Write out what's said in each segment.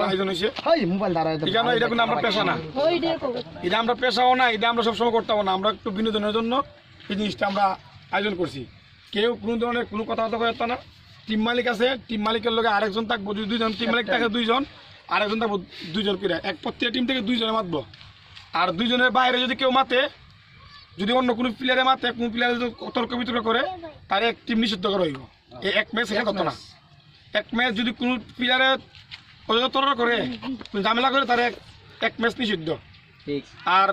আয়োজন হয়েছে এটা কিন্তু আমরা পেশা না, এটা আমরা পেশাও না, এটা আমরা সবসময় করতে পারবো না। আমরা একটু বিনোদনের জন্য এই জিনিসটা আমরা আয়োজন করছি। কেউ কোনো ধরনের কোনো কথাবার্তা করতে না। টিম মালিক আছে, টিম মালিকের লগে আরেকজন থাকবো, যদি দুইজন টিম মালিক থাকে দুইজন, আরেকজন থাকবো দুইজন করে, এক প্রত্যেক টিম থেকে দুইজনে মাতবো। আর দুইজনের বাইরে যদি কেউ মাতে, যদি অন্য কোনো প্লেয়ারে মাতে, কোনো প্লেয়ার যদি তর্ক বিতর্ক করে, তার এক টিম নিষিদ্ধ করা হইব। এই এক ম্যাচ এটা করতো না। এক ম্যাচ যদি কোনো প্লেয়ারে তর্ক করে, ঝামেলা করে, তার এক ম্যাচ নিষিদ্ধ। আর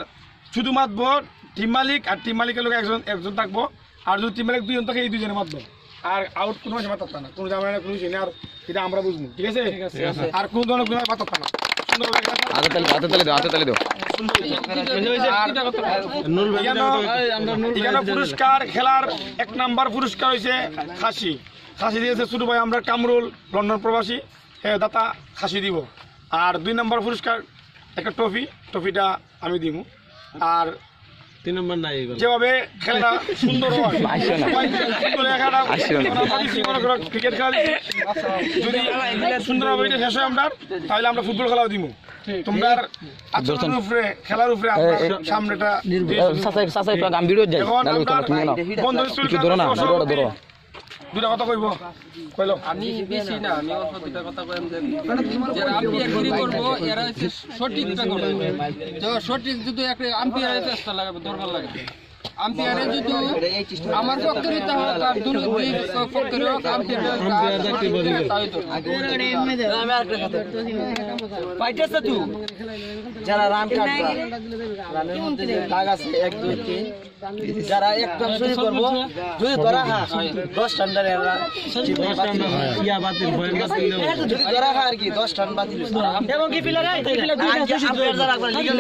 শুধু মাতবো টিম মালিক, আর টিম মালিকের লোক একজন থাকবো। আর যদি টিম মালিক দুইজন থাকে, এই দুইজনে মাতবো। আর আউট কোনো মাসে মাতাত না, কোনো ঝামেলা কোনো কিছু নেই। আর এটা আমরা বুঝবো, ঠিক আছে? আর কোনো ধরনের কোনো মাতাত না। পুরস্কার খেলার 1 নাম্বার পুরস্কার হয়েছে খাসি। খাসি দিয়েছে ছোট ভাই আমরা কামরুল, লন্ডন প্রবাসী, দাতা খাসি দিব। আর 2 নাম্বার পুরস্কার একটা ট্রফিটা আমি দিব। আর 3 নম্বর নাই, যেভাবে খেলাটা সুন্দর হয়, ক্রিকেট খেলা যদি সুন্দরভাবে এটা শেষ হয় আমরা, তাহলে আমরা ফুটবল খেলাও দিব। তোমরা আচরণের উপরে, খেলার উপরে সামনেটা দুটা কথা কইব। কইলো আমি বেশি না, আমি অল্প দুটা কথা কইম যে যারা আম্পায়ারগিরি করব এরা সঠিকটা করবে। তো সঠিক যদি একটা আম্পায়ারের চেষ্টা লাগাবে, দরকার লাগে। আম্পায়ারে যদি আমার পক্ষে নিতে হয়, তার দুই পক্ষে হোক, আম্পায়ার দেখতে বলি তাই তো আমি আরেকটা কথা পাইতেছ তুই যারা রান কাটবে, রানের মধ্যে যে দাগ আছে 1 2 3, যারা একটা শুরু করব, যদি ধরা হয় 10 রান ধরে এরা ইয়া বাতিল ভয় বাতিল, যদি ধরা হয় আর কি 10 রান বাতিল। এবং কি প্লেয়ার আম্পায়ার যারা লিগ্যাল